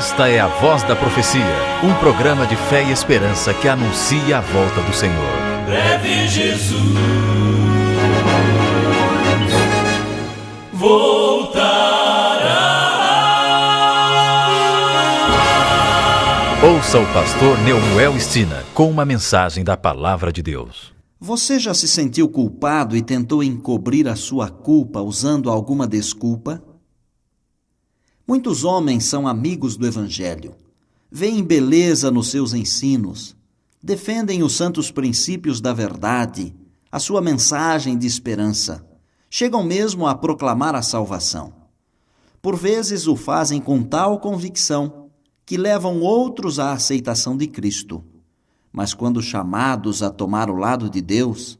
Esta é a Voz da Profecia, um programa de fé e esperança que anuncia a volta do Senhor. Breve Jesus voltará. Ouça o pastor Neumuel Stina com uma mensagem da Palavra de Deus. Você já se sentiu culpado e tentou encobrir a sua culpa usando alguma desculpa? Muitos homens são amigos do Evangelho, veem beleza nos seus ensinos, defendem os santos princípios da verdade, a sua mensagem de esperança, chegam mesmo a proclamar a salvação. Por vezes o fazem com tal convicção que levam outros à aceitação de Cristo. Mas quando chamados a tomar o lado de Deus,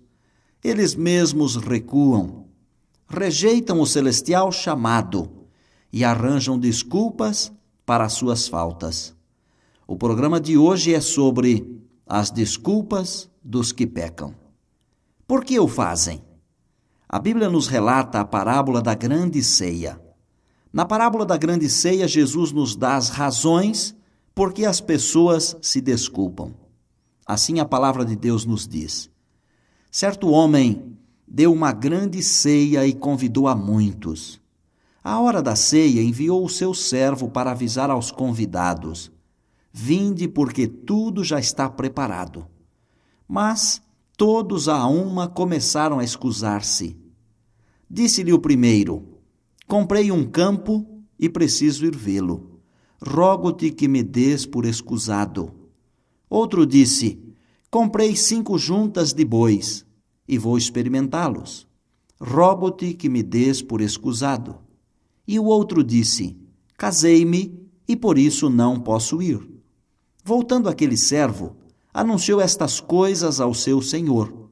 eles mesmos recuam, rejeitam o celestial chamado e arranjam desculpas para as suas faltas. O programa de hoje é sobre as desculpas dos que pecam. Por que o fazem? A Bíblia nos relata a parábola da grande ceia. Na parábola da grande ceia, Jesus nos dá as razões por que as pessoas se desculpam. Assim a palavra de Deus nos diz: certo homem deu uma grande ceia e convidou a muitos. À hora da ceia, enviou o seu servo para avisar aos convidados: vinde, porque tudo já está preparado. Mas todos a uma começaram a escusar-se. Disse-lhe o primeiro: comprei um campo e preciso ir vê-lo. Rogo-te que me des por escusado. Outro disse: comprei 5 juntas de bois e vou experimentá-los. Rogo-te que me des por escusado. E o outro disse: casei-me e por isso não posso ir. Voltando aquele servo, anunciou estas coisas ao seu senhor.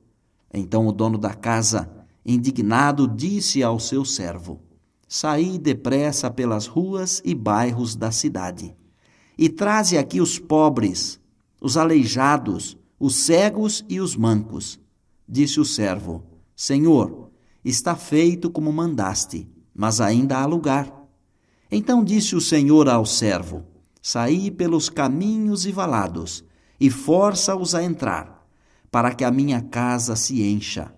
Então o dono da casa, indignado, disse ao seu servo: saí depressa pelas ruas e bairros da cidade, e traze aqui os pobres, os aleijados, os cegos e os mancos. Disse o servo: Senhor, está feito como mandaste, mas ainda há lugar. Então disse o Senhor ao servo: saí pelos caminhos e valados, e força-os a entrar, para que a minha casa se encha.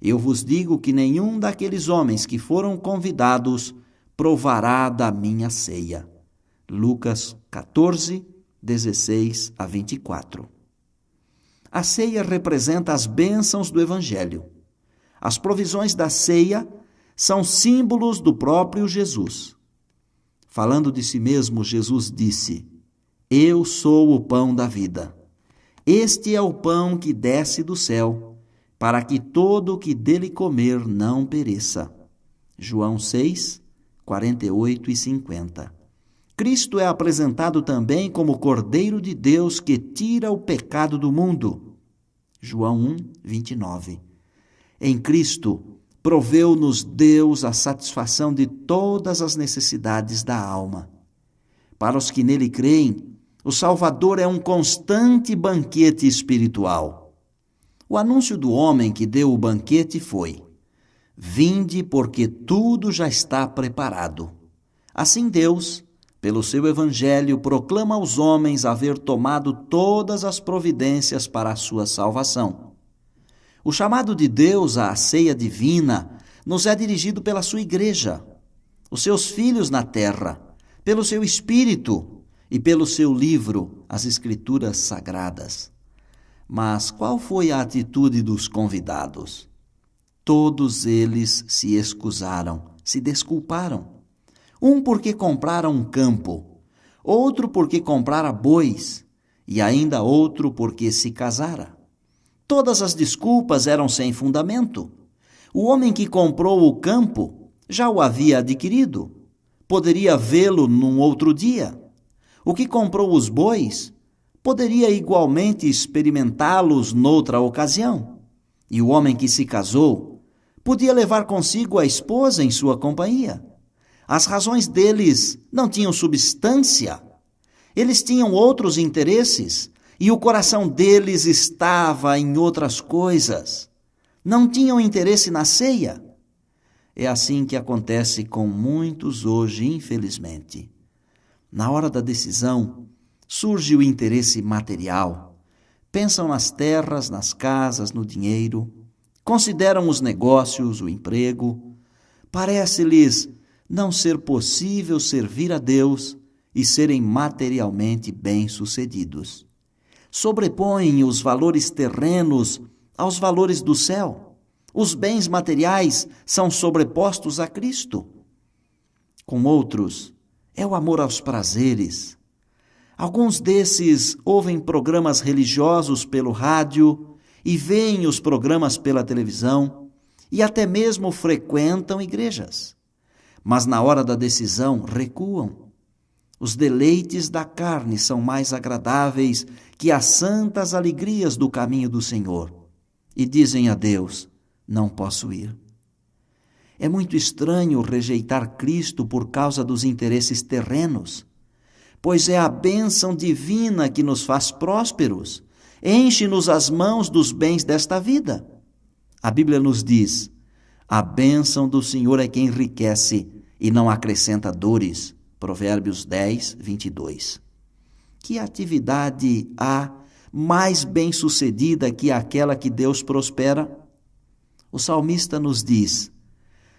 Eu vos digo que nenhum daqueles homens que foram convidados provará da minha ceia. Lucas 14, 16 a 24. A ceia representa as bênçãos do Evangelho. As provisões da ceia são símbolos do próprio Jesus. Falando de si mesmo, Jesus disse: eu sou o pão da vida. Este é o pão que desce do céu, para que todo o que dele comer não pereça. João 6, 48 e 50. Cristo é apresentado também como o Cordeiro de Deus que tira o pecado do mundo. João 1, 29. Em Cristo, proveu-nos Deus a satisfação de todas as necessidades da alma. Para os que nele creem, o Salvador é um constante banquete espiritual. O anúncio do homem que deu o banquete foi: vinde, porque tudo já está preparado. Assim Deus, pelo seu Evangelho, proclama aos homens haver tomado todas as providências para a sua salvação. O chamado de Deus à ceia divina nos é dirigido pela sua igreja, os seus filhos na terra, pelo seu Espírito e pelo seu livro, as Escrituras Sagradas. Mas qual foi a atitude dos convidados? Todos eles se excusaram, se desculparam. Um porque comprara um campo, outro porque comprara bois, e ainda outro porque se casara. Todas as desculpas eram sem fundamento. O homem que comprou o campo já o havia adquirido. Poderia vê-lo num outro dia. O que comprou os bois poderia igualmente experimentá-los noutra ocasião. E o homem que se casou podia levar consigo a esposa em sua companhia. As razões deles não tinham substância. Eles tinham outros interesses e o coração deles estava em outras coisas. Não tinham interesse na ceia. É assim que acontece com muitos hoje, infelizmente. Na hora da decisão, surge o interesse material. Pensam nas terras, nas casas, no dinheiro. Consideram os negócios, o emprego. Parece-lhes não ser possível servir a Deus e serem materialmente bem-sucedidos. Sobrepõem os valores terrenos aos valores do céu. Os bens materiais são sobrepostos a Cristo. Com outros, é o amor aos prazeres. Alguns desses ouvem programas religiosos pelo rádio e veem os programas pela televisão e até mesmo frequentam igrejas. Mas na hora da decisão, recuam. Os deleites da carne são mais agradáveis que as santas alegrias do caminho do Senhor. E dizem a Deus: não posso ir. É muito estranho rejeitar Cristo por causa dos interesses terrenos, pois é a bênção divina que nos faz prósperos, enche-nos as mãos dos bens desta vida. A Bíblia nos diz: a bênção do Senhor é que enriquece e não acrescenta dores. Provérbios 10, 22. Que atividade há mais bem-sucedida que aquela que Deus prospera? O salmista nos diz: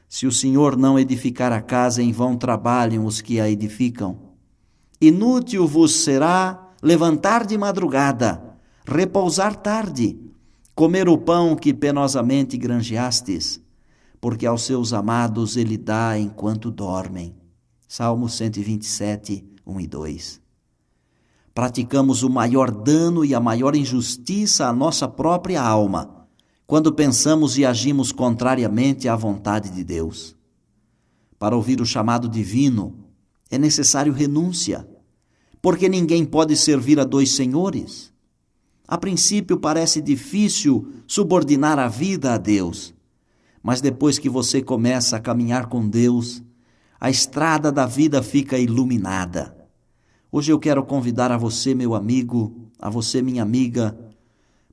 se o Senhor não edificar a casa, em vão trabalham os que a edificam. Inútil vos será levantar de madrugada, repousar tarde, comer o pão que penosamente granjeastes, porque aos seus amados ele dá enquanto dormem. Salmo 127, 1 e 2. Praticamos o maior dano e a maior injustiça à nossa própria alma, quando pensamos e agimos contrariamente à vontade de Deus. Para ouvir o chamado divino, é necessário renúncia, porque ninguém pode servir a dois senhores. A princípio parece difícil subordinar a vida a Deus, mas depois que você começa a caminhar com Deus, a estrada da vida fica iluminada. Hoje eu quero convidar a você, meu amigo, a você, minha amiga,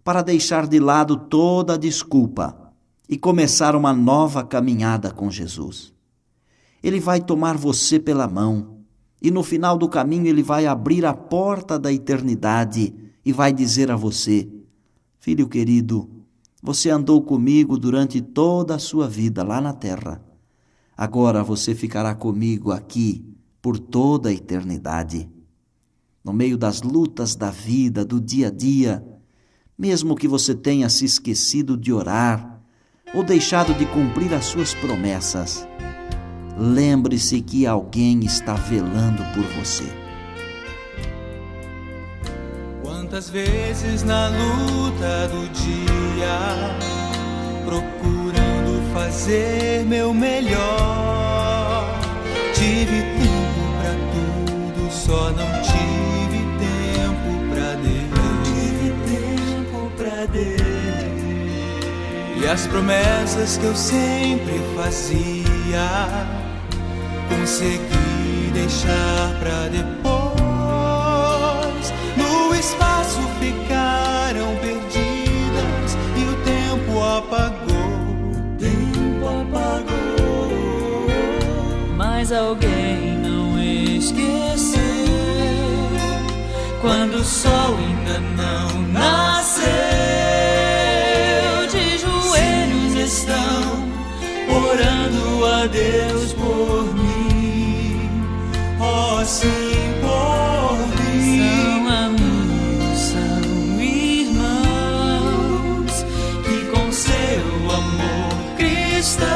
para deixar de lado toda a desculpa e começar uma nova caminhada com Jesus. Ele vai tomar você pela mão e no final do caminho ele vai abrir a porta da eternidade e vai dizer a você: filho querido, você andou comigo durante toda a sua vida lá na terra. Agora você ficará comigo aqui por toda a eternidade. No meio das lutas da vida, do dia a dia, mesmo que você tenha se esquecido de orar ou deixado de cumprir as suas promessas, lembre-se que alguém está velando por você. Quantas vezes na luta do dia, procurando fazer meu melhor, tive tempo pra tudo, só não tive tempo pra Deus. E as promessas que eu sempre fazia, consegui deixar pra depois. No espaço ficaram perdidas e o tempo apagou. Mas alguém não esqueceu, quando o sol ainda não nasceu, de joelhos estão orando a Deus por mim. Oh, sim, por mim. São amigos, são irmãos, que com seu amor cristão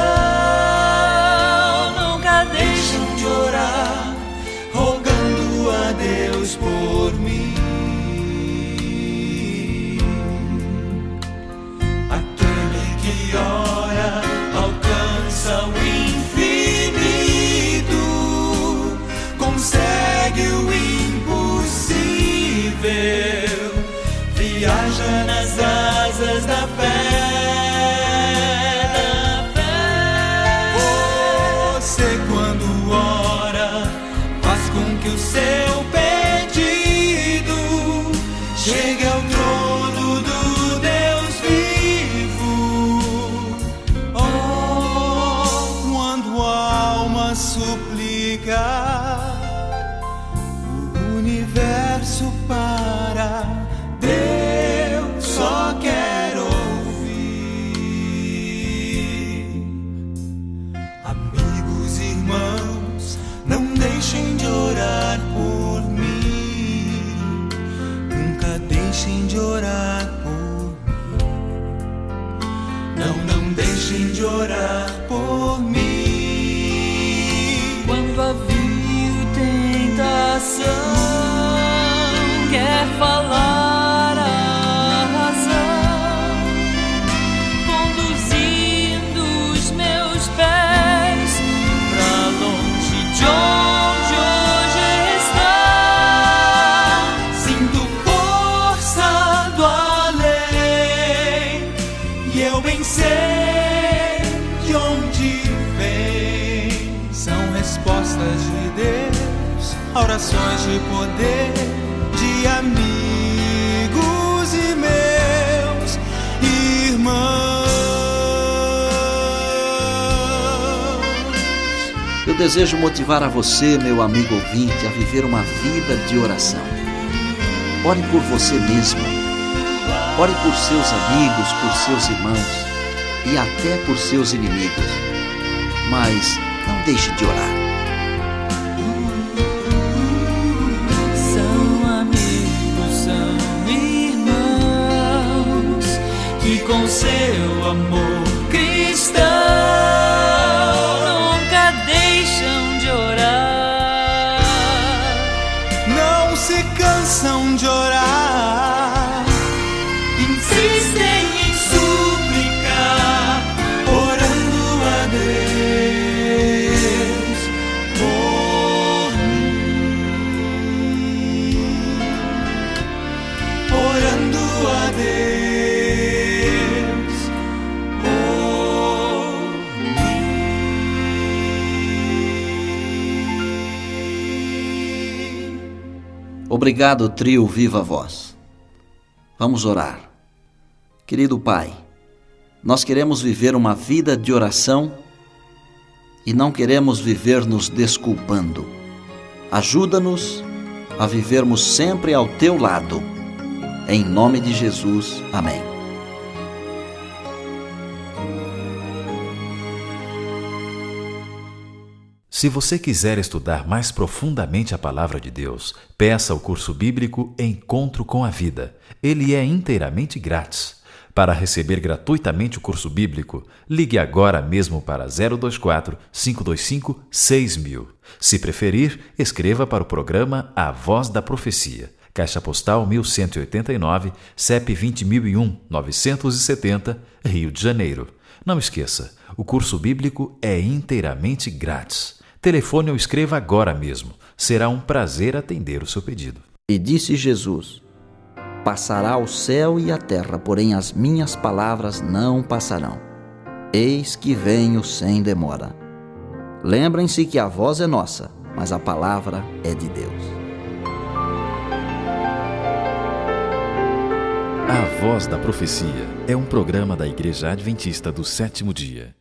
nunca deixam de orar, rogando a Deus por mim. Aquele que ora alcança o infinito. de orar por mim. Quando havia tentação, quer falar a razão, conduzindo os meus pés pra longe de onde hoje está. Sinto força do além e eu bem sei de onde vem. São respostas de Deus, orações de poder, de amigos e meus irmãos. Eu desejo motivar a você, meu amigo ouvinte, a viver uma vida de oração. Ore por você mesmo. Ore por seus amigos, por seus irmãos e até por seus inimigos. Mas não deixe de orar. São amigos, são irmãos que com seu amor cristão nunca deixam de orar. Não se cansam de orar, insistem em suplicar, orando a Deus por mim, orando a Deus por mim. Obrigado, trio Viva Voz. Vamos orar. Querido Pai, nós queremos viver uma vida de oração e não queremos viver nos desculpando. Ajuda-nos a vivermos sempre ao Teu lado. Em nome de Jesus, amém. Se você quiser estudar mais profundamente a Palavra de Deus, peça o curso bíblico Encontro com a Vida. Ele é inteiramente grátis. Para receber gratuitamente o curso bíblico, ligue agora mesmo para 024 525 6000. Se preferir, escreva para o programa A Voz da Profecia. Caixa Postal 1189, CEP 20001 970, Rio de Janeiro. Não esqueça, o curso bíblico é inteiramente grátis. Telefone ou escreva agora mesmo. Será um prazer atender o seu pedido. E disse Jesus: Passará o céu e a terra, porém as minhas palavras não passarão. Eis que venho sem demora. Lembrem-se que a voz é nossa, mas a palavra é de Deus. A Voz da Profecia é um programa da Igreja Adventista do Sétimo Dia.